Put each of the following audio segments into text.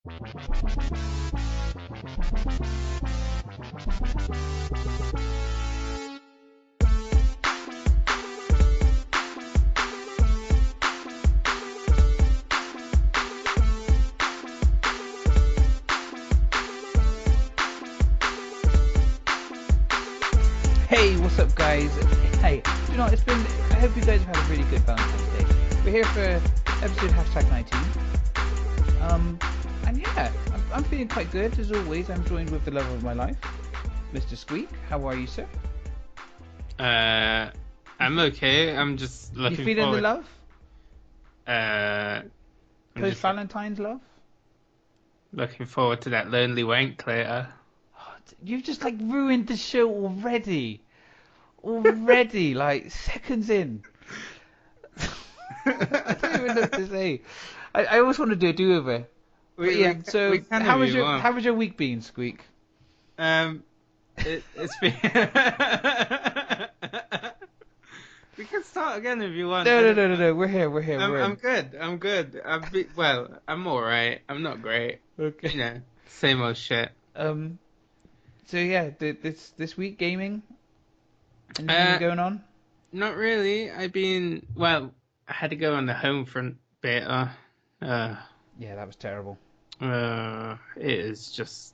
Hey, what's up, guys? Hey, do you know what, I hope you guys have had a really good Valentine's Day. We're here for episode hashtag 19. And yeah, I'm feeling quite good as always. I'm joined with the love of my life, Mr. Squeak. How are you, sir? I'm okay. I'm just You looking feeling the forward. love? I'm Post just Valentine's love? looking forward to that lonely wank later. You've just like ruined the show already. Already, like seconds in. I don't even know what to say. I always want to do a do-over. But yeah, so we can how if was you want. your week been, Squeak? It's been. We can start again if you want. No. We're here. I'm good. I'm good. I'm alright. I'm not great. Okay. You know, same old shit. So yeah, this week gaming. Anything going on? Not really. I had to go on the Homefront beta. Yeah, that was terrible. It is just.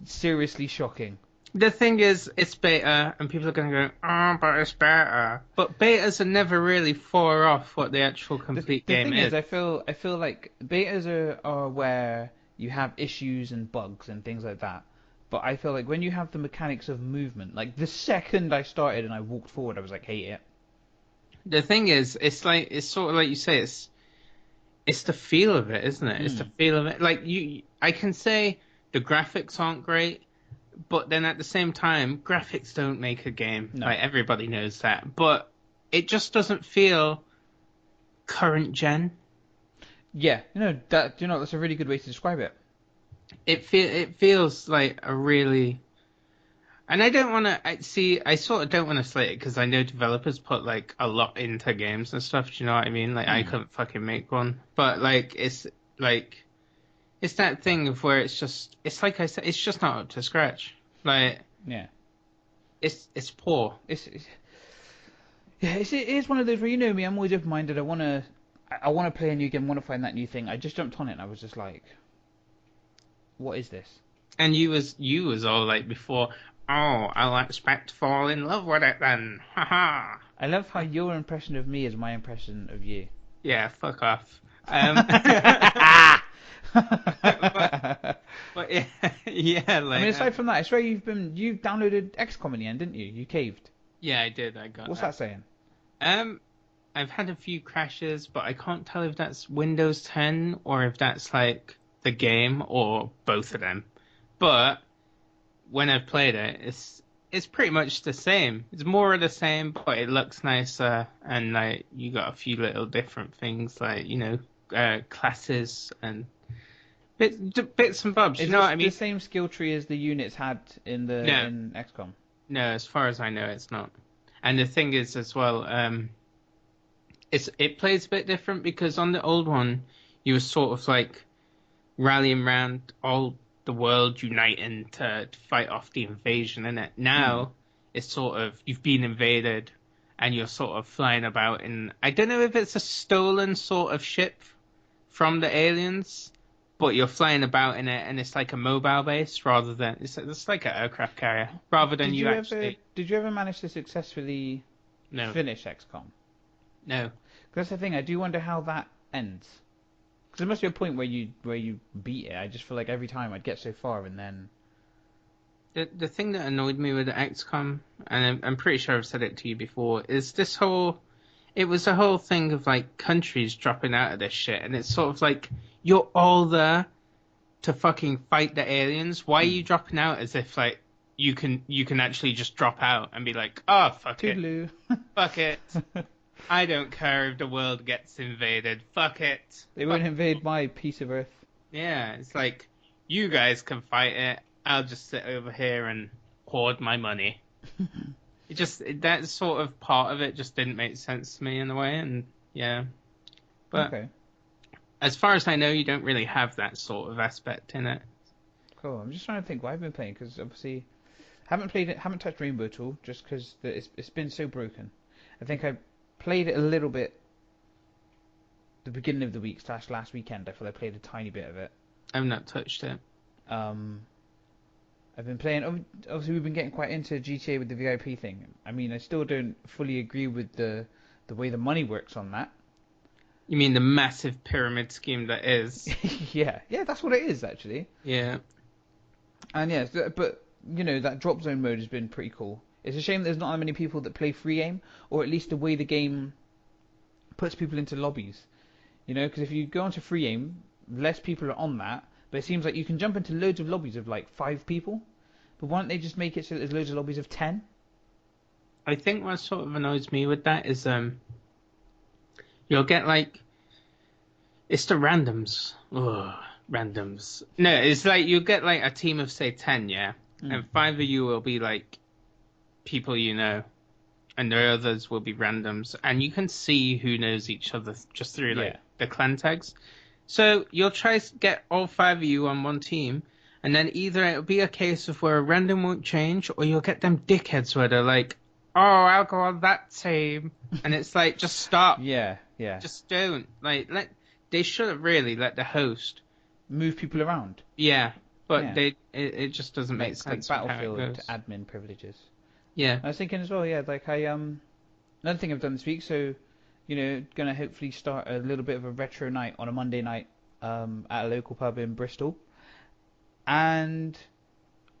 Seriously shocking. The thing is, it's beta, and people are going to go, oh, but it's beta. But betas are never really far off what the actual complete The game thing is. is, I feel like betas are where you have issues and bugs and things like that. But I feel like when you have the mechanics of movement, like the second I started and I walked forward, I was like, hate it. The thing is, it's sort of like you say, it's the feel of it, isn't it? It's the Mm. feel of it. I can say the graphics aren't great, but then at the same time, graphics don't make a game. No. Like everybody knows that. But it just doesn't feel current gen. Yeah, that's a really good way to describe it. It feels like a really. And I don't want to I sort of don't want to slate it because I know developers put like a lot into games and stuff. Do you know what I mean? Like I Mm. couldn't fucking make one, but like it's that thing of where it's like I said, it's just not up to scratch. Like Yeah. it's poor. It is one of those where you know me, I'm always open-minded. I want to play a new game, want to find that new thing. I just jumped on it and I was just like, what is this? And you was all like before. Oh, I'll expect to fall in love with it then. Haha. I love how your impression of me is my impression of you. Yeah, fuck off. But yeah, yeah, I mean, aside from that, I swear you've downloaded XCOM in the end, didn't you? You caved. yeah, I did. I got What's that. that saying? I've had a few crashes, but I can't tell if that's Windows 10 or if that's like the game or both of them. But when I've played it, it's pretty much the same. It's more of the same, but it looks nicer, and like you got a few little different things, like classes and bits and bobs. Is You know this what I mean? the same skill tree as the units had in No, XCOM? no. As far as I know, it's not. And the thing is, as well, it plays a bit different because on the old one, you were sort of like rallying around all the world uniting to fight off the invasion, and it now it's sort of you've been invaded and you're sort of flying about in I don't know if it's a stolen sort of ship from the aliens, but you're flying about in it and it's like a mobile base rather than it's like an aircraft carrier rather than you actually. Did you ever manage to successfully No, finish XCOM? no. 'Cause that's the thing. I do wonder how that ends. Because there must be a point where you beat it. I just feel like every time I'd get so far and then. The thing that annoyed me with the XCOM, and I'm pretty sure I've said it to you before, is it was a whole thing of like countries dropping out of this shit, and it's sort of like you're all there to fucking fight the aliens. Why are you dropping out as if like you can actually just drop out and be like, oh fuck it, Toodaloo. fuck it. I don't care if the world gets invaded. Fuck it. They won't invade my piece of Earth. Yeah, it's like you guys can fight it. I'll just sit over here and hoard my money. That sort of part of it just didn't make sense to me in a way, and yeah. But Okay. as far as I know, you don't really have that sort of aspect in it. Cool. I'm just trying to think what I've been playing because obviously haven't played it, haven't touched Rainbow at all, just because it's been so broken. I think I played it a little bit the beginning of the week slash last weekend. I feel I played a tiny bit of it. I've not touched it. Um, I've been playing. Obviously, we've been getting quite into GTA with the VIP thing. I mean, I still don't fully agree with the way the money works on that. You mean the massive pyramid scheme that is? Yeah, that's what it is actually. Yeah. And yes, but you know that drop zone mode has been pretty cool. It's a shame there's not that many people that play free game, or at least the way the game puts people into lobbies. You know, because if you go onto free game, less people are on that. But it seems like you can jump into loads of lobbies of like 5 people. But why don't they just make it so that there's loads of lobbies of 10? I think what sort of annoys me with that is you'll get like it's the randoms. Ugh, randoms. No, it's like you'll get like a team of say 10, yeah, and 5 of you will be like people you know, and the others will be randoms, and you can see who knows each other just through like Yeah. the clan tags. So you'll try to get all 5 of you on one team, and then either it'll be a case of where a random won't change, or you'll get them dickheads where they're like, "Oh, I'll go on that team," and it's like, just stop, Yeah. just don't. Like, they should have really let the host, Move people around. yeah, but Yeah. it just doesn't make Like sense with how it Battlefield goes. admin privileges. Yeah, I was thinking as well, yeah, like another thing I've done this week, so you know, gonna hopefully start a little bit of a retro night on a Monday night at a local pub in Bristol. And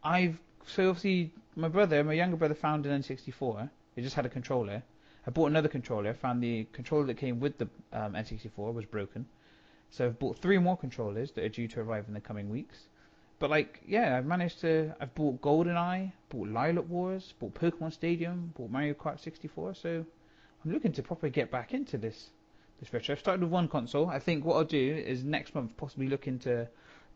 so obviously my younger brother found an N64. He just had a controller. I bought another controller. Found the controller that came with the N64 was broken. So I've bought 3 more controllers that are due to arrive in the coming weeks. But like, yeah, I've bought GoldenEye, bought Lilac Wars, bought Pokemon Stadium, bought Mario Kart 64. So I'm looking to properly get back into this retro. I've started with one console. I think what I'll do is next month possibly look into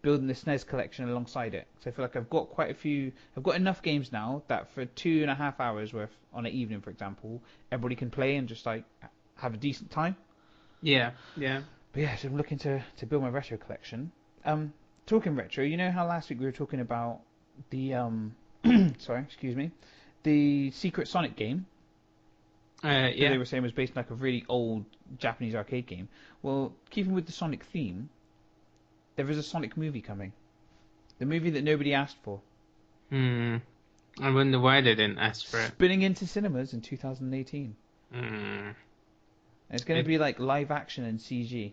building the SNES collection alongside it. So I feel like I've got quite a few. I've got enough games now that for 2.5 hours worth on an evening, for example, everybody can play and just like have a decent time. yeah, yeah. But yeah, so I'm looking to build my retro collection. Talking retro, you know how last week we were talking about the sorry, excuse me, the Secret Sonic game that Yeah. they were saying was based on like a really old Japanese arcade game. Well, keeping with the Sonic theme, there is a Sonic movie coming. The movie that nobody asked for. Hmm. I wonder why they didn't ask for it. Spinning into cinemas in 2018. Hmm. And it's going to be like live action and CG.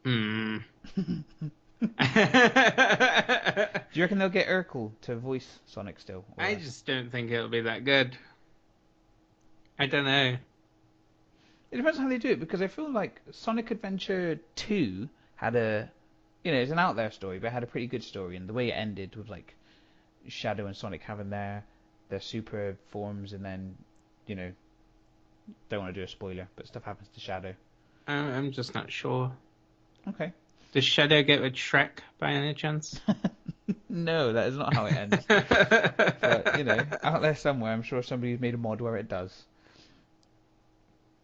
Hmm. Do you reckon they'll get Urkel to voice Sonic still? I just don't think it'll be that good. I don't know. It depends on how they do it because I feel like Sonic Adventure 2 had it's an out there story, but it had a pretty good story. And the way it ended with like Shadow and Sonic having their super forms, and then you know, don't want to do a spoiler, but stuff happens to Shadow. I'm just not sure. Okay. Does Shadow get with Shrek by any chance? No, that is not how it ends. But you know, out there somewhere, I'm sure somebody's made a mod where it does.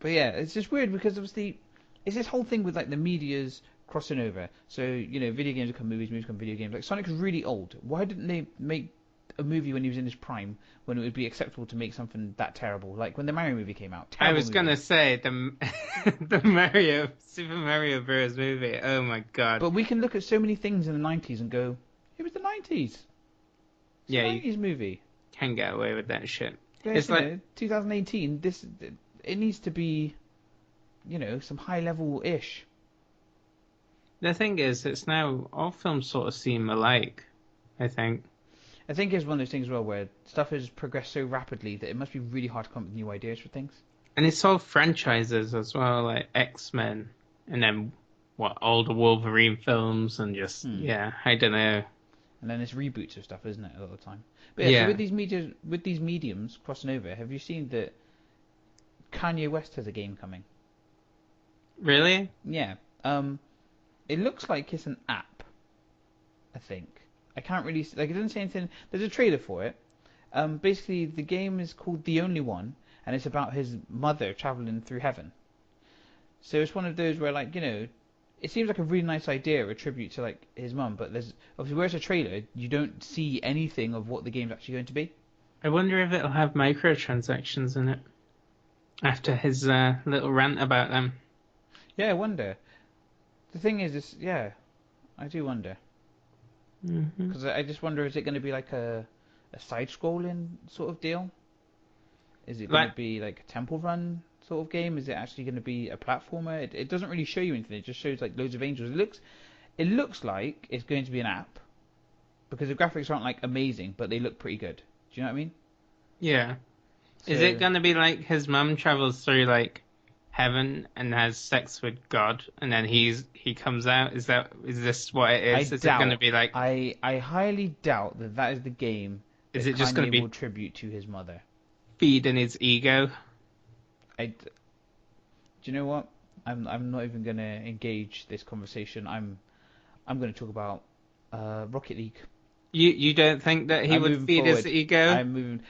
But yeah, it's just weird because obviously it's this whole thing with like the media's crossing over. So you know, video games become movies, movies become video games. Like Sonic's really old. Why didn't they make a movie when he was in his prime, when it would be acceptable to make something that terrible? Like when the Mario movie came out. I Terrible was movie. gonna say the Super Mario Bros. Movie. Oh my god. But we can look at so many things in the 90s and go, it was the 90s. It's Yeah, a you 90s movie. can get away with that shit. Yeah, It's you like know, 2018. It needs to be, you know, some high level ish. the thing is, it's now all films sort of seem alike. I think. I think it's one of those things as well where stuff has progressed so rapidly that it must be really hard to come up with new ideas for things. And it's all franchises as well, like X-Men, and then all the Wolverine films, and just yeah, I don't know. And then it's reboots of stuff, isn't it, a lot of the time? But yeah, so with these mediums crossing over, have you seen that Kanye West has a game coming? Really? Yeah. It looks like it's an app, I think. I can't really like it doesn't say anything. There's a trailer for it. Basically the game is called The Only One, and it's about his mother traveling through heaven. So it's one of those where, like, it seems like a really nice idea, a tribute to like his mum, but there's obviously where it's a trailer, you don't see anything of what the game's actually going to be. I wonder if it'll have microtransactions in it after his little rant about them. Yeah, I wonder. The thing is, yeah, I do wonder Hmm. because I just wonder, is it going to be like a side-scrolling sort of deal? Is it going to Like, be like a temple run sort of game? Is it actually going to be a platformer? It doesn't really show you anything. It just shows like loads of angels. It looks like it's going to be an app because the graphics aren't like amazing, but they look pretty good. Do you know what I mean? yeah. Is it So gonna be like his mum travels through like heaven and has sex with God, and then he comes out? Is this what it I is? Is it gonna doubt. be like? I highly doubt that that is the game Is that it just gonna Kanye will be tribute to his mother. feeding his ego? Do you know what? I'm not even gonna engage this conversation. I'm gonna talk about Rocket League. You don't think that he I'm would moving feed his forward. ego? I'm moving.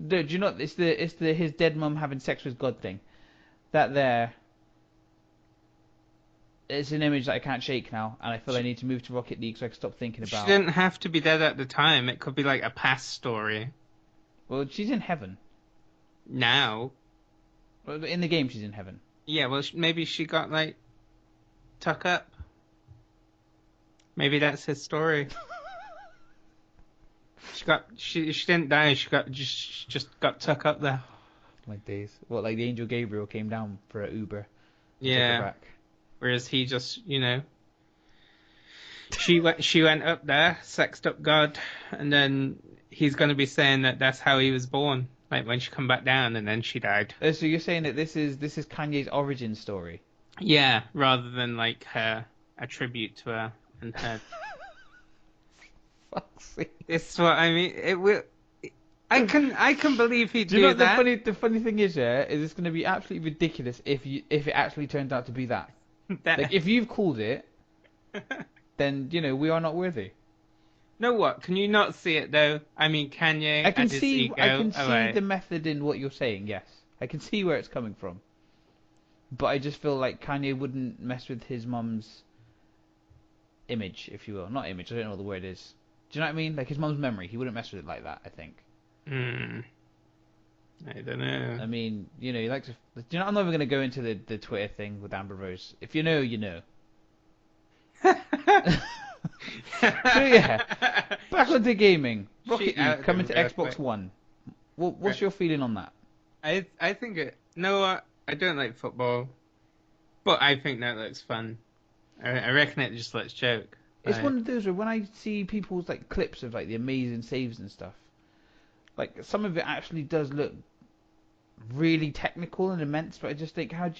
Do you know it's the his dead mum having sex with God thing. That there. It's an image that I can't shake now, and I feel I She, need to move to Rocket League so I can stop thinking she about. didn't have to be dead at the time. It could be like a past story. Well, she's in heaven. Now, Well, in the game, she's in heaven. yeah. Well, maybe she got like tuck up. Maybe that's his story. She didn't die. She just got tuck up there. Like days. What, like the angel Gabriel came down for an Uber and took her Yeah. back. Whereas he just, she went up there, sexed up God, and then he's going to be saying that that's how he was born, like when she come back down, and then she died. So you're saying that this is Kanye's origin story? Yeah, rather than like her a tribute to her and her. Fuck's sake. It's what I mean. It will. I can believe he'd Do you know do what the that. funny thing is? Yeah, is it's going to be absolutely ridiculous if it actually turns out to be that. Like That. if you've called it, then we are not worthy. Know what? Can you not see it though? I mean, I Kanye can and his see I ego. can All see right. the method in what you're saying. Yes, I can see where it's coming from. But I just feel like Kanye wouldn't mess with his mum's image, if you will. Not image. I don't know what the word is. Do you know what I mean? Like his mum's memory. He wouldn't mess with it like that. I think. Hmm. I don't know. I mean, he likes to. Do you know? I'm not even going to go into the Twitter thing with Amber Rose. If you know, you know. So yeah, back onto gaming. Rocket League outed coming him to real Xbox quick. One. What's Right. your feeling on that? I think it. No, what? I don't like football, but I think that looks fun. I reckon it just looks joke. It's Like, one of those where when I see people's like clips of like the amazing saves and stuff, like some of it actually does look really technical and immense. But I just think, how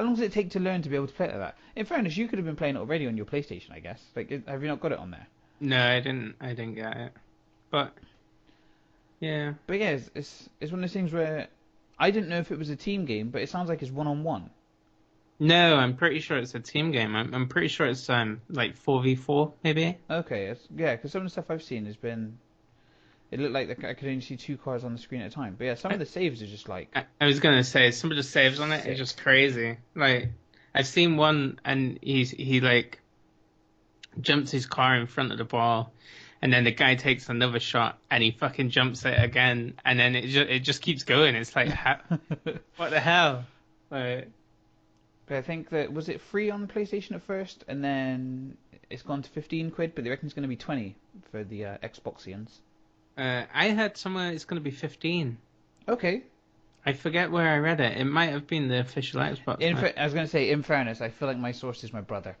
long does it take to learn to be able to play it like that? In fairness, you could have been playing it already on your PlayStation, I guess. Like, have you not got it on there? no, I didn't. I didn't get it. But yeah, But yeah, it's one of those things where I didn't know if it was a team game, but it sounds like it's one on one. no, I'm pretty sure it's a team game. I'm pretty sure it's like 4v4 maybe. Okay, yeah, because some of the stuff I've seen has been. It looked like I could only see two cars on the screen at a time. But yeah, some of the saves are just like I was gonna say some of the saves on it are sick. just crazy. Like I've seen one and he like jumps his car in front of the ball, and then the guy takes another shot and he fucking jumps it again, and then it just keeps going. It's like what the hell? Like But I think that was it free on PlayStation at first, and then it's gone to 15 quid, but they reckon it's going to be 20 for the Xboxians. I heard somewhere it's gonna be 15. Okay. I forget where I read it. It might have been the official Xbox. I was going to say, in fairness, I feel like my source is my brother.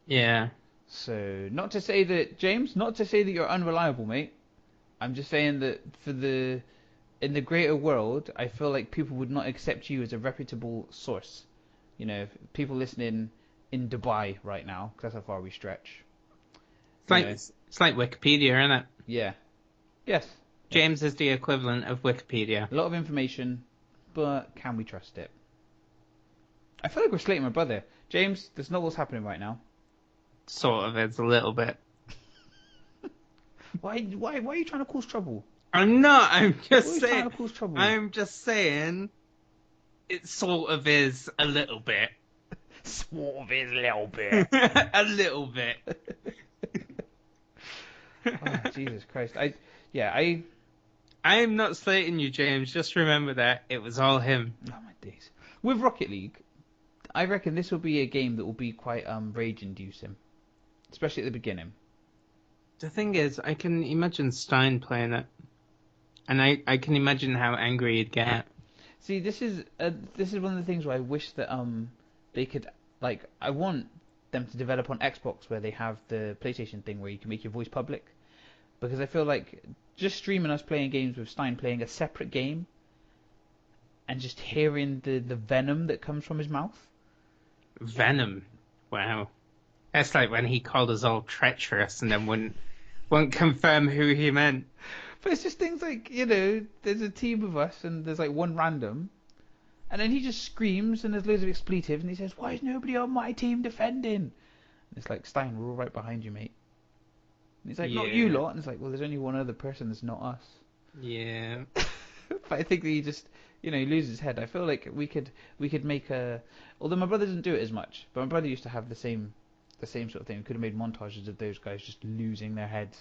Yeah. So, not to say that, James, not to say that you're unreliable, mate. I'm just saying that in the greater world, I feel like people would not accept you as a reputable source. People listening in Dubai right now, 'cause that's how far we stretch. It's like Wikipedia, isn't it? Yeah. Yes. James is the equivalent of Wikipedia. A lot of information, but can we trust it? I feel like we're slating my brother. James, that's not what's happening right now. Sort of, it's a little bit. Why are you trying to cause trouble? I'm not. I'm Why are just you trying saying. to cause trouble? I'm just saying. It sort of is a little bit. Swarm is a little bit. A little bit. Oh, Jesus Christ. I I am not slating you, James. Just remember that it was all him. oh my days. With Rocket League, I reckon this will be a game that will be quite rage inducing, especially at the beginning. The thing is, I can imagine Stein playing it, and I can imagine how angry he'd get. See, this is one of the things where I wish that they could, like, I want them to develop on Xbox where they have the PlayStation thing where you can make your voice public, because I feel like just streaming us playing games with Stein playing a separate game and just hearing the venom that comes from his mouth. Venom. Wow. That's like when he called us all treacherous and then wouldn't confirm who he meant. But it's just things like, there's a team of us and there's like one random, and then he just screams and there's loads of expletives and he says, "Why is nobody on my team defending?" And it's like, "Stein, we're all right behind you, mate." And he's like, "Not you Yeah. lot." And it's like, "Well, there's only one other person that's not us." Yeah. But I think that he just, he loses his head. I feel like we could make a, although my brother doesn't do it as much, but my brother used to have the same sort of thing. We could have made montages of those guys just losing their heads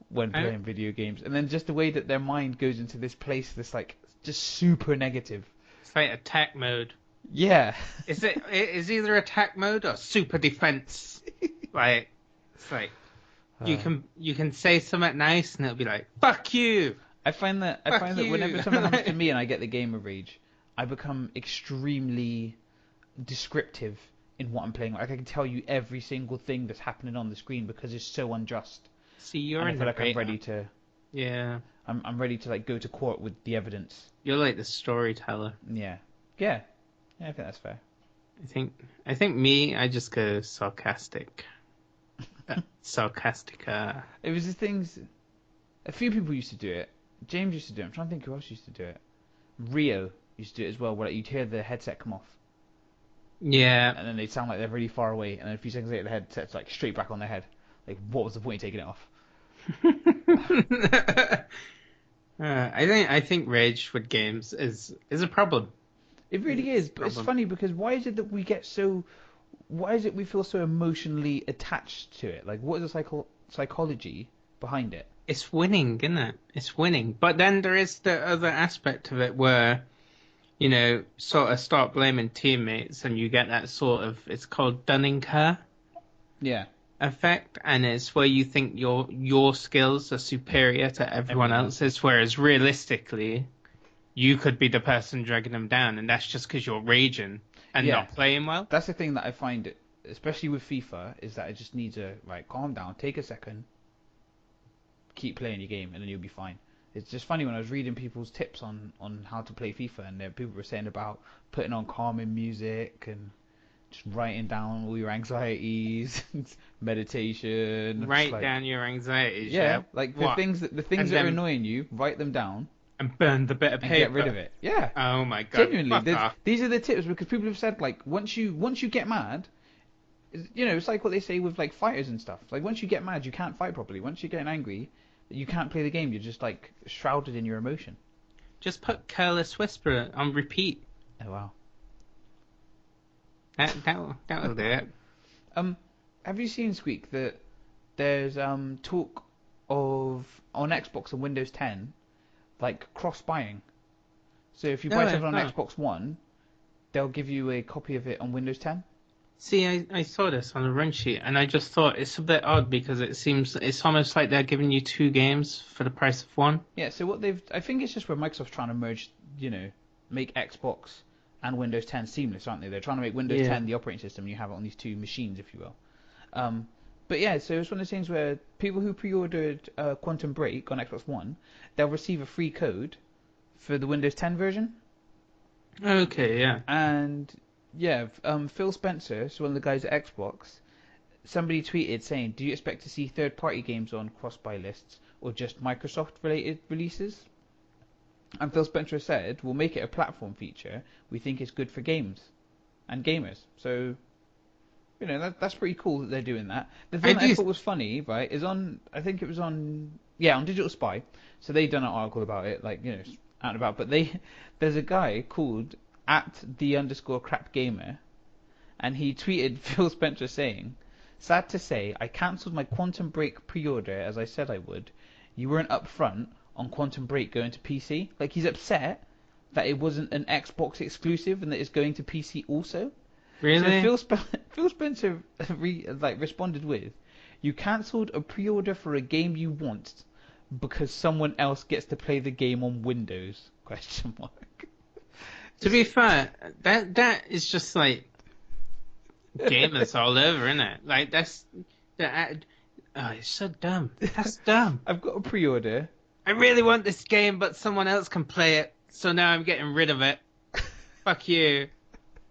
when I, playing video games, and then just the way that their mind goes into this place that's like just super negative. it's like attack mode. Yeah. Is either attack mode or super defense. Like it's like you can say something nice and it'll be like fuck you. I find that Fuck you. whenever something happens to me and I get the gamer rage, I become extremely descriptive in what I'm playing. Like I can tell you every single thing that's happening on the screen because it's so unjust. See, you're And I in feel the like I'm ready to Yeah. I'm ready to like go to court with the evidence. You're like the storyteller. Yeah. Yeah. Yeah, I think that's fair. I think me, I just go sarcastic. Sarcastica. It was the things. A few people used to do it. James used to do it. I'm trying to think who else used to do it. Rio used to do it as well, where like, you'd hear the headset come off, Yeah. and then they'd sound like they're really far away, and then a few seconds later the headset's like straight back on their head. Like, what was the point of taking it off? I think rage with games is a problem. It really It's is, a but it's problem. funny because why is it that we get so? Why is it we feel so emotionally attached to it? Like, what is the psychology behind it? It's winning, isn't it? It's winning. But then there is the other aspect of it where, sort of start blaming teammates and you get that sort of, it's called Dunning-Kerr Yeah. effect, and it's where you think your skills are superior to everyone Everyone else's, whereas realistically, you could be the person dragging them down, and that's just because you're raging and Yeah. not playing well. That's the thing that I find, especially with FIFA, is that it just needs a calm down, take a second, keep playing your game, and then you'll be fine. It's just funny when I was reading people's tips on how to play FIFA, and there people were saying about putting on calming music and just writing down all your anxieties, meditation. Write like, down your anxieties, yeah, like the What? things that And are then- annoying you, write them down and burn the bit of and paper. get rid of it. Yeah. Oh my god! Genuinely, Fuck off. these are the tips because people have said like once you get mad, it's like what they say with like fighters and stuff. Like once you get mad, you can't fight properly. Once you're getting angry, you can't play the game. You're just like shrouded in your emotion. Just put Careless Whisper on repeat. Oh wow. That'll do it. Have you seen, Squeak, that there's talk of on Xbox and Windows 10 like cross buying? So if you buy No, something on no. Xbox One, they'll give you a copy of it on Windows 10. See, I saw this on a run sheet, and I just thought it's a bit odd because it's almost like they're giving you two games for the price of one. Yeah, so I think it's just where Microsoft's trying to merge, make Xbox and Windows 10 seamless, aren't they? They're trying to make Windows Yeah. 10 the operating system, and you have it on these two machines, if you will. But yeah, so it's one of those things where people who pre-ordered Quantum Break on Xbox One, they'll receive a free code for the Windows 10 version. Okay, yeah. And yeah, Phil Spencer, so one of the guys at Xbox, somebody tweeted saying, "Do you expect to see third-party games on cross-buy lists or just Microsoft-related releases?" And Phil Spencer said, "We'll make it a platform feature. We think it's good for games and gamers." So, that's pretty cool that they're doing that. The thing that I thought was funny, right, is I think it was on Digital Spy. So they done an article about it, like, out and about. But there's a guy called @the_crap gamer and he tweeted Phil Spencer saying, "Sad to say, I cancelled my Quantum Break pre-order as I said I would. You weren't upfront on Quantum Break going to PC." Like he's upset that it wasn't an Xbox exclusive and that it's going to PC also. So Really? Phil Spencer responded with, "You cancelled a pre-order for a game you want because someone else gets to play the game on Windows?" Question mark. To be fair, that is just like gamers all over, isn't it? Like that. Oh, it's so dumb. That's dumb. I've got a pre-order. I really want this game, but someone else can play it, so now I'm getting rid of it. Fuck you.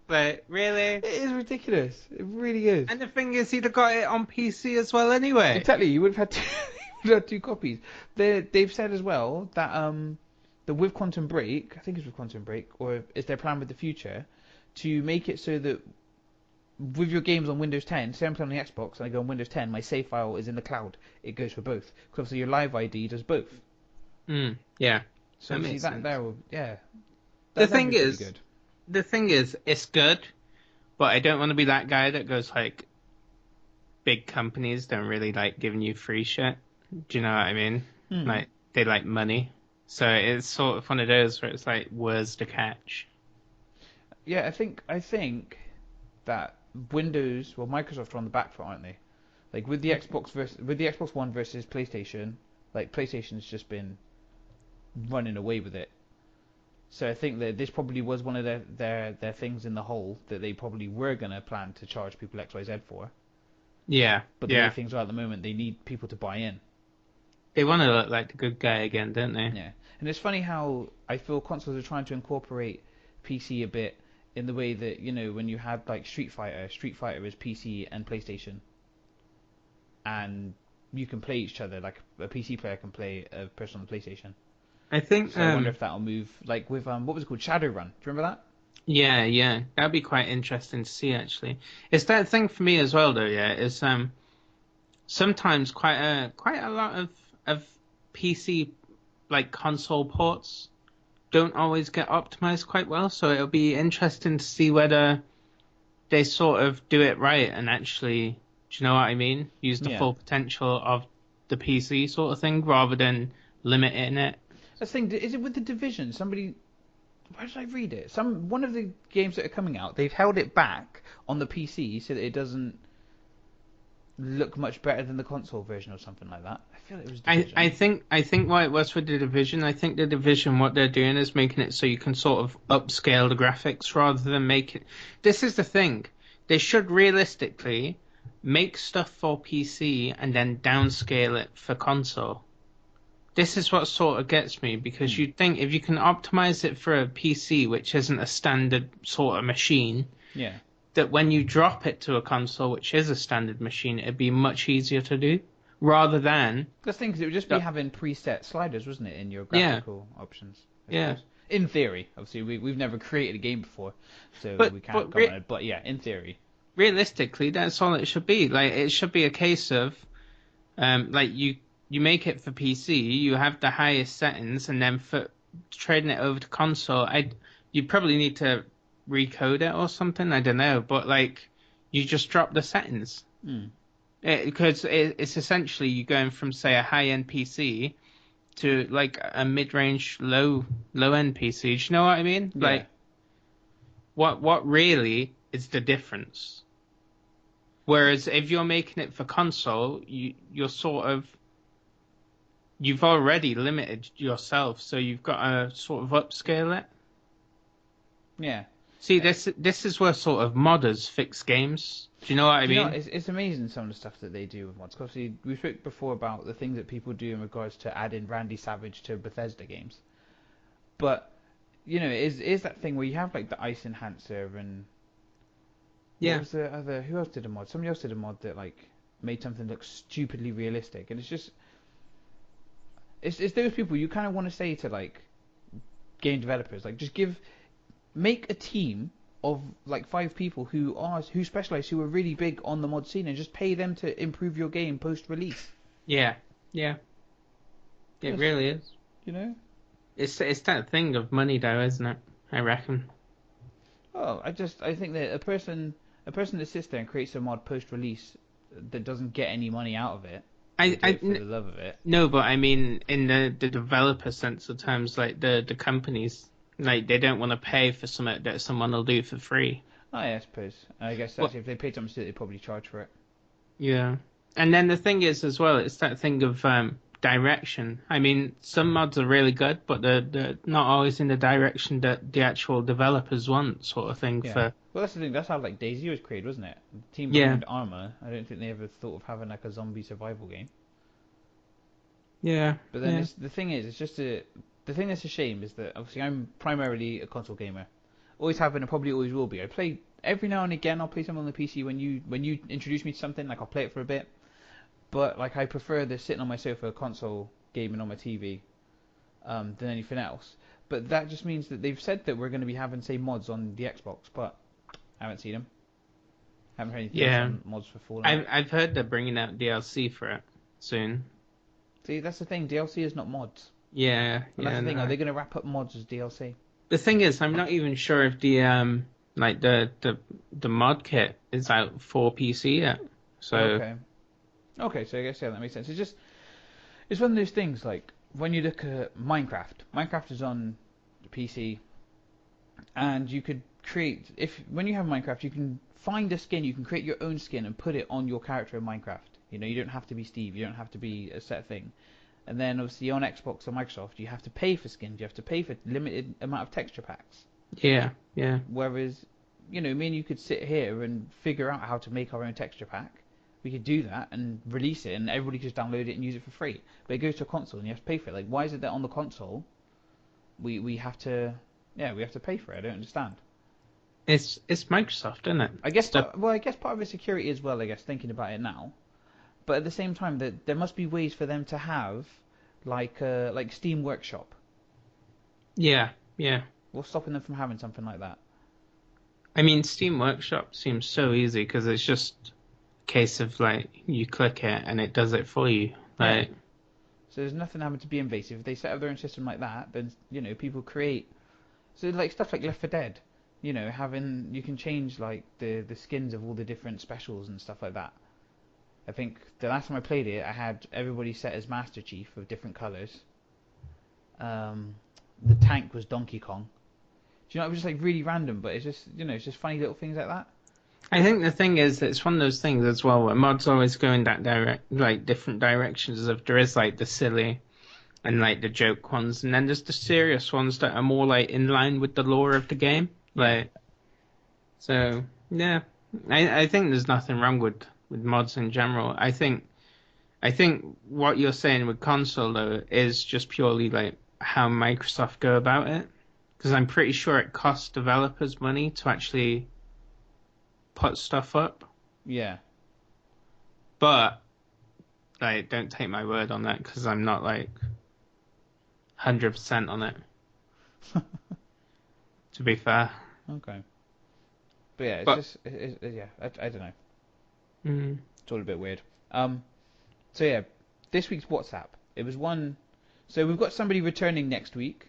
But really? It is ridiculous. It really is. And the thing is, he'd have got it on PC as well anyway. Exactly. You would have had two copies. They've said as well that the with Quantum Break, I think it's with Quantum Break, or is their plan with the future, to make it so that with your games on Windows 10, say I'm playing on the Xbox and I go on Windows 10, my save file is in the cloud. It goes for both. Because obviously your Live ID does both. Yeah. So that see makes that sense. there will, yeah. The That'd thing be pretty is, good. it's good, but I don't want to be that guy that goes like, big companies don't really like giving you free shit. Do you know what I mean? Like, they like money. So it's sort of one of those where it's like, where's the catch? Yeah, I think that Windows, well, Microsoft are on the back foot, aren't they? Like with the Xbox One versus PlayStation, like PlayStation's just been running away with it. So I think that this probably was one of their things in the hole that they probably were gonna plan to charge people XYZ for. Yeah. But the way things are at the moment, they need people to buy in. They want to look like the good guy again, don't they? Yeah, and it's funny how I feel consoles are trying to incorporate PC a bit in the way that, you know, when you had like Street Fighter is PC and PlayStation, and you can play each other like a PC player can play a person on the PlayStation. I think. So I wonder if that'll move like with what was it called, Shadowrun? Do you remember that? Yeah, that'd be quite interesting to see actually. It's that thing for me as well though. Yeah, is sometimes quite a lot of PC like console ports don't always get optimized quite well. So it'll be interesting to see whether they sort of do it right and actually, do you know what I mean? Use the full potential of the PC sort of thing rather than limiting it. The thing is, it with the Division? Somebody, where did I read it? One of the games that are coming out, they've held it back on the PC so that it doesn't look much better than the console version or something like that. I feel it was Division. I think what it was for the Division, I think the Division, what they're doing is making it so you can sort of upscale the graphics rather than make it. This is the thing. They should realistically make stuff for PC and then downscale it for console. This is what sort of gets me, because you'd think if you can optimize it for a PC, which isn't a standard sort of machine, that when you drop it to a console, which is a standard machine, it'd be much easier to do, rather than... The thing is, it would just be having preset sliders, wasn't it, in your graphical options? I suppose. In theory. Obviously, we've never created a game before, so we can't comment on it. But yeah, in theory. Realistically, that's all it should be. Like, it should be a case of, like, you make it for PC, you have the highest settings, and then for trading it over to console, you probably need to recode it or something, I don't know, but like you just drop the settings because it's essentially you going from, say, a high-end PC to like a mid-range low-end PC. Do you know what I mean? Like what really is the difference? Whereas if you're making it for console, you're sort of, you've already limited yourself, so you've got to sort of upscale it. Yeah. See, this is where sort of modders fix games. Do you know what I mean? It's amazing some of the stuff that they do with mods. Obviously, we spoke before about the things that people do in regards to adding Randy Savage to Bethesda games. But, you know, is that thing where you have like the ice enhancer and... What was the other... Who else did a mod? Somebody else did a mod that like made something look stupidly realistic. And it's just... It's those people you kind of want to say to like game developers, like just make a team of like 5 people who specialize, who are really big on the mod scene, and just pay them to improve your game post release. Yeah. It really is. You know, it's that thing of money, though, isn't it? I reckon. Oh, I think that a person a person that sits there and creates a mod post-release that doesn't get any money out of it I, and do I it for the love of it. no, but I mean in the developer sense of terms, like the companies, like they don't want to pay for something that someone will do for free. Oh yeah, I suppose. I guess Well, that's if they paid something to it, they'd probably charge for it. yeah. And then the thing is as well, it's that thing of direction. I mean, some mods are really good, but they're not always in the direction that the actual developers want, sort of thing. Yeah. For Well, that's the thing. That's how like DayZ was created, wasn't it? The team yeah, behind Arma. I don't think they ever thought of having like a zombie survival game. yeah, But then yeah, it's the thing is, the thing that's a shame is that obviously I'm primarily a console gamer. Always have been and probably always will be. I play every now and again. I'll play something on the PC when you introduce me to something. Like I'll play it for a bit. But like I prefer the sitting on my sofa console gaming on my TV than anything else. But that just means that they've said that we're going to be having say mods on the Xbox, but I haven't seen them. Haven't heard anything else yeah. on mods for Fallout. I've heard they're bringing out DLC for it soon. See, that's the thing. DLC is not mods. Yeah, And that's yeah. the thing. Are No. they going to wrap up mods as DLC? The thing is, I'm not even sure if the like the mod kit is out for PC yet. So Okay. Okay, so I guess yeah, that makes sense. It's one of those things like when you look at Minecraft. Minecraft is on PC, and you could create if when you have Minecraft, you can find a skin. You can create your own skin and put it on your character in Minecraft. You know, you don't have to be Steve. You don't have to be a set thing. And then obviously on Xbox or Microsoft, you have to pay for skins. You have to pay for limited amount of texture packs. yeah, yeah, Whereas, you know, me and you could sit here and figure out how to make our own texture pack. We could do that and release it, and everybody could just download it and use it for free. But it goes to a console, and you have to pay for it. Like, why is it that on the console we have to, yeah, we have to pay for it? I don't understand. it's Microsoft, isn't it? I guess, So well, I guess part of it's security as well. I guess thinking about it now, but at the same time, that there must be ways for them to have like Steam Workshop. yeah, yeah. What's stopping them from having something like that? I mean, Steam Workshop seems so easy because it's just a case of like you click it and it does it for you. Yeah. Like, So there's nothing having to be invasive. If they set up their own system like that, then you know people create. So like stuff like Left 4 Dead, you know, having you can change like the skins of all the different specials and stuff like that. I think the last time I played it, I had everybody set as Master Chief of different colours. The tank was Donkey Kong. Do you know, it was just like really random, but it's just you know, it's just funny little things like that. I think the thing is that it's one of those things as well where mods always go in that direct, like different directions. If there is like the silly and like the joke ones, and then there's the serious ones that are more like in line with the lore of the game. Yeah. Like, so yeah, I think there's nothing wrong with mods in general. I think what you're saying with console though is just purely like how Microsoft go about it, because I'm pretty sure it costs developers money to actually put stuff up. Yeah. But like, don't take my word on that because I'm not like 100% on it. To be fair, Okay. But yeah, it's but just yeah, I don't know. mm, It's all a bit weird. So yeah, this week's WhatsApp. It was one. So we've got somebody returning next week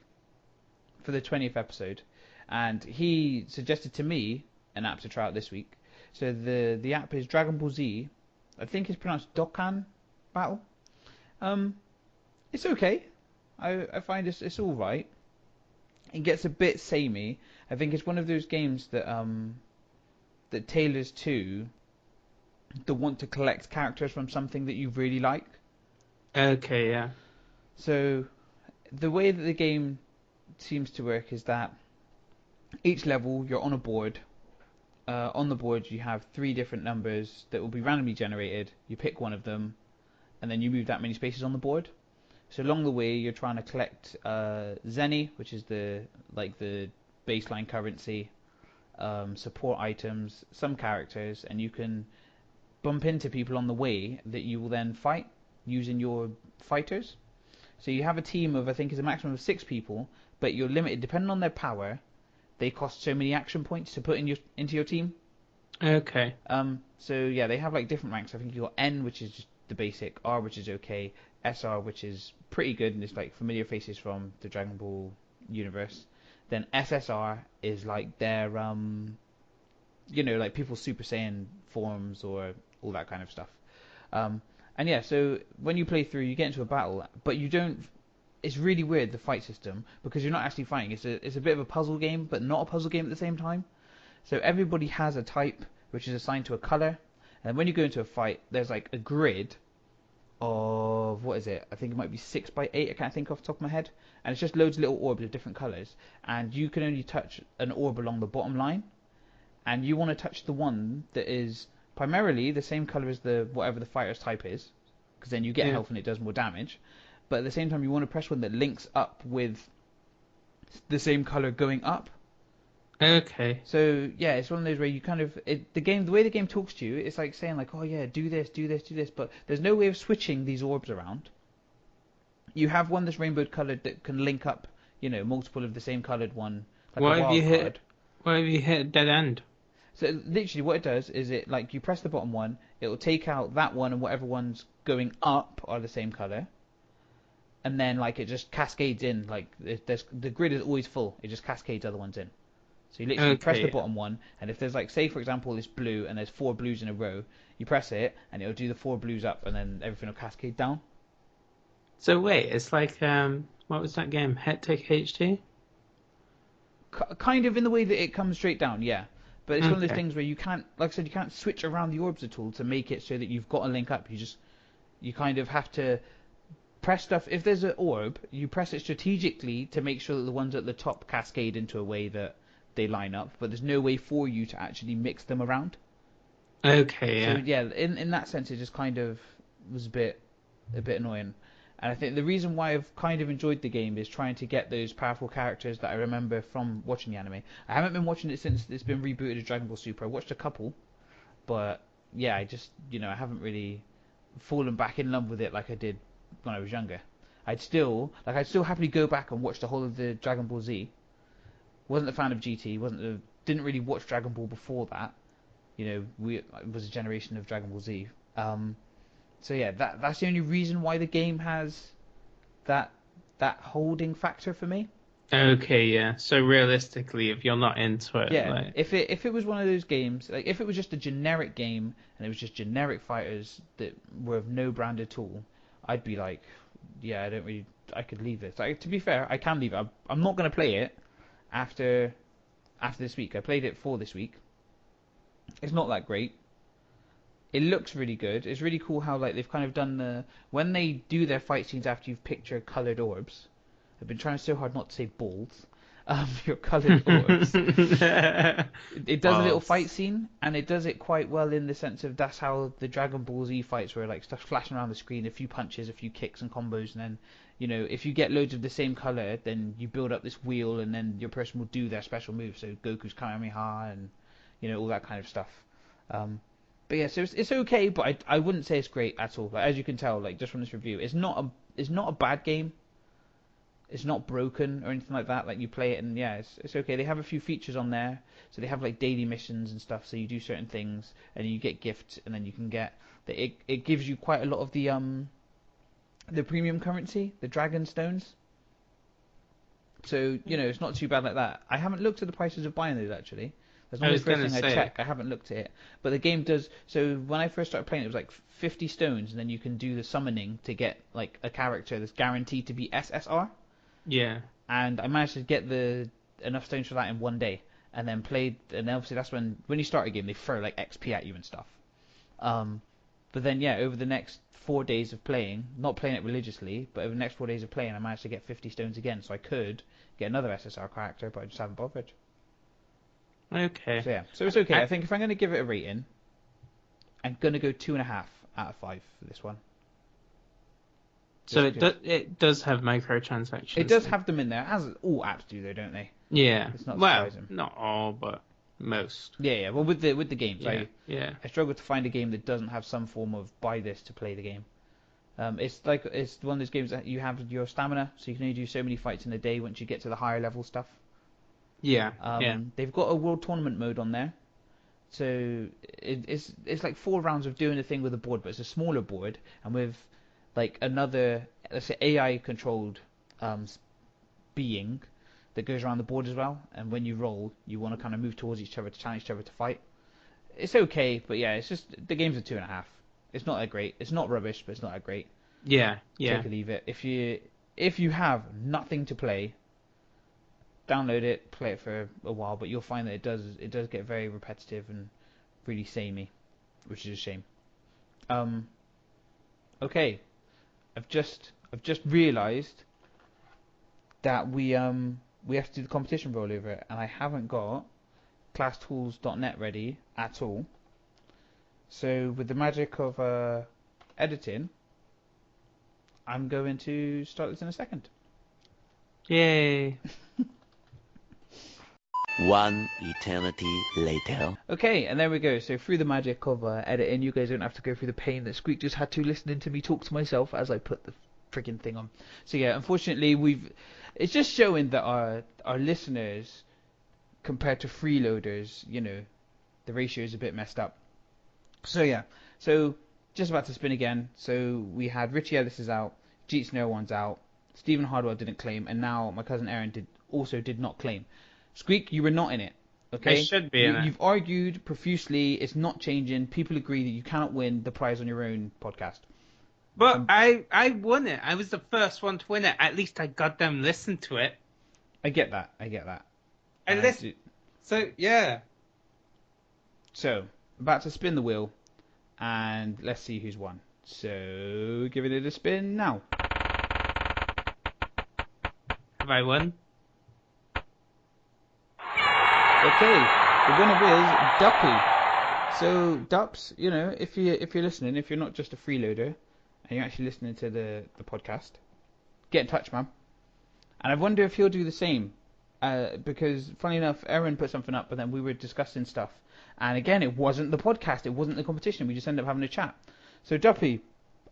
for the 20th episode, and he suggested to me an app to try out this week. So the app is Dragon Ball Z. I think it's pronounced Dokkan Battle. It's okay. I find it's all right. It gets a bit samey. I think it's one of those games that tailors to the want to collect characters from something that you really like. okay, yeah, So the way that the game seems to work is that each level you're on a board. On the board you have three different numbers that will be randomly generated. You pick one of them, and then you move that many spaces on the board. So along the way you're trying to collect Zenny, which is the baseline currency, support items, some characters, and you can bump into people on the way that you will then fight using your fighters. So you have a team of I think is a maximum of 6 people, but you're limited depending on their power. They cost so many action points to put into your team. okay, So yeah, they have like different ranks. I think you got N, which is just the basic, R, which is okay, SR, which is pretty good, and it's like familiar faces from the Dragon Ball universe. Then SSR is like their like people Super Saiyan forms or all that kind of stuff. Um, and yeah, so when you play through, you get into a battle, but you don't. It's really weird the fight system because you're not actually fighting. It's a bit of a puzzle game, but not a puzzle game at the same time. So everybody has a type which is assigned to a color, and when you go into a fight, there's like a grid of what is it? I think it might be 6 by 8. I can't think off the top of my head, and it's just loads of little orbs of different colors, and you can only touch an orb along the bottom line, and you want to touch the one that is primarily the same color as the whatever the fighter's type is, because then you get Yeah. health and it does more damage. But at the same time, you want to press one that links up with the same color going up. Okay. So yeah, it's one of those where you kind of the way the game talks to you, it's like saying like, oh yeah, do this, do this, do this, but there's no way of switching these orbs around. You have one that's rainbow colored that can link up, multiple of the same colored one, like a What have you wild hit? card. What have you hit a dead end? So literally, what it does is it like you press the bottom one, it will take out that one and whatever one's going up are the same color, and then like it just cascades in. Like the grid is always full. It just cascades other ones in. So you literally press the Okay. bottom one, and if there's like, say for example, this blue, and there's 4 blues in a row, you press it, and it'll do the 4 blues up, and then everything will cascade down. So wait, it's like what was that game? Hectic HT? Kind of in the way that it comes straight down, yeah. But it's one of those Okay. things where you can't, like I said, you can't switch around the orbs at all to make it so that you've got a link up. You kind of have to press stuff. If there's an orb, you press it strategically to make sure that the ones at the top cascade into a way that they line up. But there's no way for you to actually mix them around. Okay, So yeah. yeah, in that sense, it just kind of was a bit annoying. And I think the reason why I've kind of enjoyed the game is trying to get those powerful characters that I remember from watching the anime. I haven't been watching it since it's been rebooted as Dragon Ball Super. I watched a couple, but yeah, I just I haven't really fallen back in love with it like I did when I was younger. I'd still happily go back and watch the whole of the Dragon Ball Z. Wasn't a fan of GT. Didn't really watch Dragon Ball before that. We was a generation of Dragon Ball Z. So yeah, that's the only reason why the game has that that holding factor for me. Okay, yeah. So realistically, if you're not into it, Yeah, like, if it was one of those games, like if it was just a generic game and it was just generic fighters that were of no brand at all, I'd be like, yeah, I could leave this. Like to be fair, I can leave it. I'm not gonna play it after this week. I played it for this week. It's not that great. It looks really good. It's really cool how like they've kind of done when they do their fight scenes after you've picked your coloured orbs. I've been trying so hard not to say balls. Your coloured orbs. It does a little well, fight scene, and it does it quite well in the sense of that's how the Dragon Ball Z fights were like stuff flashing around the screen, a few punches, a few kicks and combos, and then if you get loads of the same color, then you build up this wheel, and then your person will do their special move. So Goku's Kamehameha, and all that kind of stuff. But yeah, so it's okay, but I wouldn't say it's great at all. Like, as you can tell, like just from this review, it's not a bad game. It's not broken or anything like that. Like you play it and yeah, it's okay. They have a few features on there, so they have like daily missions and stuff. So you do certain things and you get gifts, and then you can get it gives you quite a lot of the premium currency, the dragon stones. So it's not too bad like that. I haven't looked at the prices of buying those actually. That's I normally was the first gonna thing I say, check. I haven't looked at it, but the game does. So when I first started playing, it was like 50 stones, and then you can do the summoning to get like a character that's guaranteed to be SSR. yeah. And I managed to get the enough stones for that in one day, and then played. And then obviously that's when you start a game, they throw like XP at you and stuff. Um, but then yeah, over the next 4 days of playing, not playing it religiously, but over the next 4 days of playing, I managed to get 50 stones again, so I could get another SSR character, but I just haven't bothered. Okay. So yeah, so it's okay. I, I think if I'm gonna give it a rating, I'm gonna go 2.5 out of 5 for this one. so Just because it does have it microtransactions does then. have them in there, as all apps do, though, don't they? Yeah. It's not Well, surprising. not all, but most. Yeah, yeah. Well, with the games, Yeah. I Yeah. I struggle to find a game that doesn't have some form of buy this to play the game. It's one of those games that you have your stamina, so you can only do so many fights in a day once you get to the higher level stuff. Yeah. Yeah. They've got a world tournament mode on there, so it's like 4 rounds of doing a thing with a board, but it's a smaller board and with like another, let's say, AI controlled um, being that goes around the board as well. And when you roll, you want to kind of move towards each other to challenge each other to fight. it's okay, but yeah, it's just the game's a 2.5. It's not that great. It's not rubbish, but it's not that great. Yeah, yeah. Take or leave it. If you have nothing to play, download it, play it for a while, but you'll find that it does get very repetitive and really samey, which is a shame. Okay, I've just realised that we have to do the competition rollover, and I haven't got classtools.net ready at all. So with the magic of editing, I'm going to start this in a second. Yay. One eternity later. Okay, and there we go. So through the magic of editing, you guys don't have to go through the pain that Squeak just had to listening to me talk to myself as I put the freaking thing on. So yeah, unfortunately, it's just showing that our listeners, compared to freeloaders, the ratio is a bit messed up. So yeah, so just about to spin again. So we had Richie Ellis is out, Jeets No One's out, Stephen Hardwell didn't claim, and now my cousin Aaron did not claim. Squeak, you were not in it. Okay, I should be in it. You've argued profusely. It's not changing. People agree that you cannot win the prize on your own podcast. But I won it. I was the first one to win it. At least I goddamn listened to it. I get that. I listened. So, yeah. So, about to spin the wheel, and let's see who's won. So, giving it a spin now. Have I won? Okay, the winner is Duppy. So, Dups, if you're listening, if you're not just a freeloader, and you're actually listening to the podcast, get in touch, man. And I wonder if he'll do the same. Because, funny enough, Aaron put something up, but then we were discussing stuff. And again, it wasn't the podcast, it wasn't the competition, we just ended up having a chat. So, Duppy,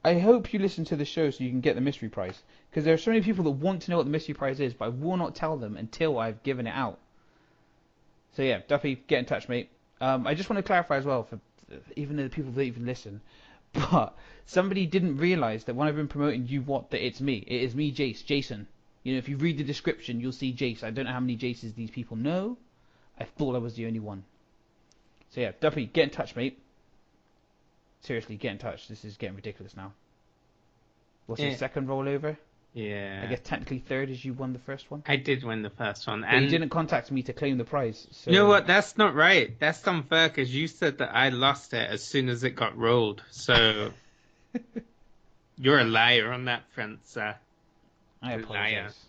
I hope you listen to the show so you can get the mystery prize. Because there are so many people that want to know what the mystery prize is, but I will not tell them until I've given it out. So yeah, Duffy, get in touch, mate. I just want to clarify as well, for even the people that even listen, but somebody didn't realise that when I've been promoting ÜWatt, that it's me. It is me, Jason. If you read the description, you'll see Jace. I don't know how many Jaces these people know. I thought I was the only one. So yeah, Duffy, get in touch, mate. Seriously, get in touch. This is getting ridiculous now. What's your second rollover? Yeah. I guess technically third as you won the first one. I did win the first one. But you didn't contact me to claim the prize. So... You know what? That's not right. That's unfair because you said that I lost it as soon as it got rolled. So you're a liar on that front, sir. I apologise.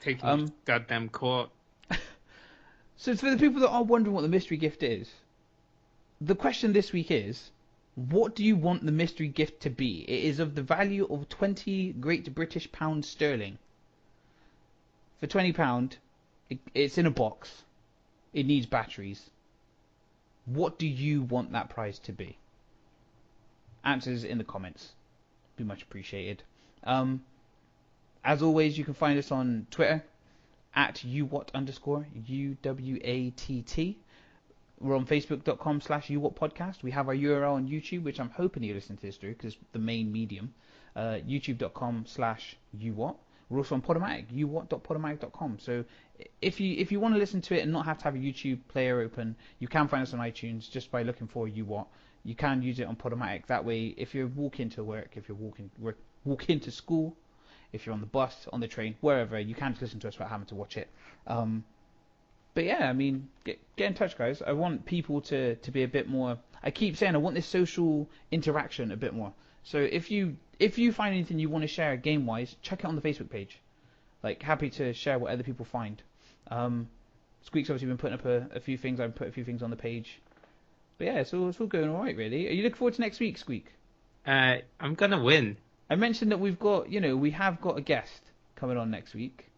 Taking you to goddamn court. So for the people that are wondering what the mystery gift is, the question this week is, what do you want the mystery gift to be? It is of the value of 20 Great British pounds sterling. For £20, it's in a box. It needs batteries. What do you want that prize to be? Answers in the comments. Be much appreciated. As always, you can find us on Twitter at @UWatt_, UWATT. We're on Facebook.com/ÜWattPodcast. We have our URL on YouTube, which I'm hoping you listen to this through because it's the main medium. YouTube.com/ÜWatt. We're also on Podomatic, uwatt.podomatic.com. So if you want to listen to it and not have to have a YouTube player open, you can find us on iTunes just by looking for ÜWatt. You can use it on Podomatic. That way, if you're walking to work, if you're walking to school, if you're on the bus, on the train, wherever, you can just listen to us without having to watch it. But yeah, I mean, get in touch, guys. I want people to be a bit more. I keep saying I want this social interaction a bit more. So if you find anything you want to share game wise, check it on the Facebook page. Like, happy to share what other people find. Squeak's obviously been putting up a few things. I've put a few things on the page. But yeah, it's all going alright, really. Are you looking forward to next week, Squeak? I'm gonna win. I mentioned that we have got a guest coming on next week.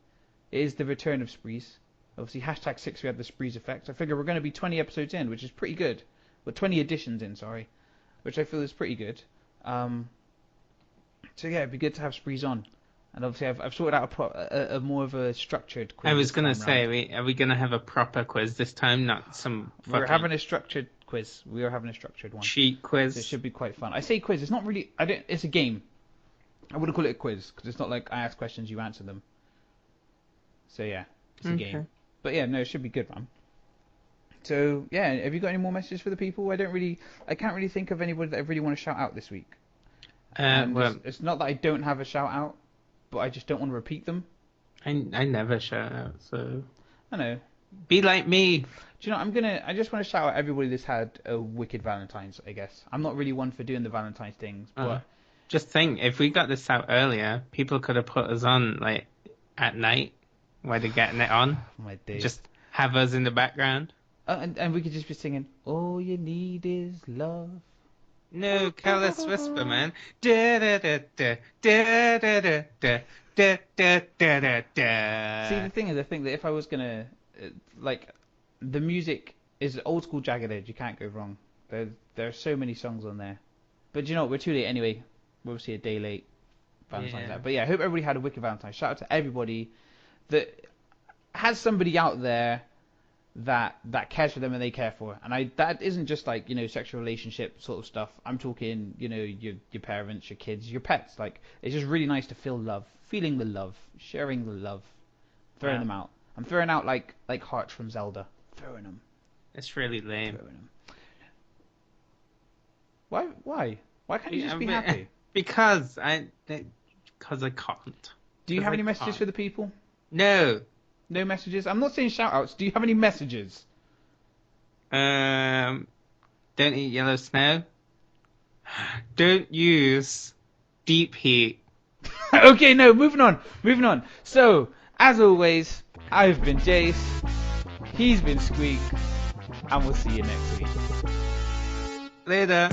It is the return of Sprees. Obviously, #6 we had the Sprees effect. I figure we're going to be 20 episodes in, which is pretty good. But 20 editions in, sorry. Which I feel is pretty good. So yeah, it'd be good to have Sprees on. And obviously, I've sorted out a more of a structured quiz. I was going to say, are we going to have a proper quiz this time? Not some We're having a structured quiz. We are having a structured one. Cheat quiz. So it should be quite fun. I say quiz. It's not really... It's a game. I wouldn't call it a quiz, because it's not like I ask questions, you answer them. So yeah, it's a game. But yeah, no, it should be good, man. So yeah, have you got any more messages for the people? I can't really think of anybody that I really want to shout out this week. And Well, it's not that I don't have a shout out, but I just don't want to repeat them. I never shout out, so I know. be like me. Do you know? I just want to shout out everybody that's had a wicked Valentine's. I guess I'm not really one for doing the Valentine's things, but Just think, if we got this out earlier, people could have put us on like at night while they're getting it on. my days. Just have us in the background. And we could just be singing, "All you need is love." No, careless whisper, man. Da da da da da da da da da da da da da. See, the thing is, I think that if I was gonna like, the music is old school Jagged Edge. You can't go wrong. There are so many songs on there. But you know what? We're too late anyway. We're obviously a day late. Valentine's Day. But yeah, I hope everybody had a wicked Valentine's. Shout out to everybody that has somebody out there that cares for them and they care for. And that isn't just like, sexual relationship sort of stuff. I'm talking, your parents, your kids, your pets. Like, it's just really nice to feel love, feeling the love, sharing the love, throwing them out. I'm throwing out like hearts from Zelda. Throwing them. It's really lame. Throwing them. Why can't you just be happy? Because I can't. Do you have any messages for the people? No. No messages? I'm not saying shout outs. Do you have any messages? Don't eat yellow snow. Don't use deep heat. Okay, no, moving on. So, as always, I've been Jace, he's been Squeak, and we'll see you next week. Later.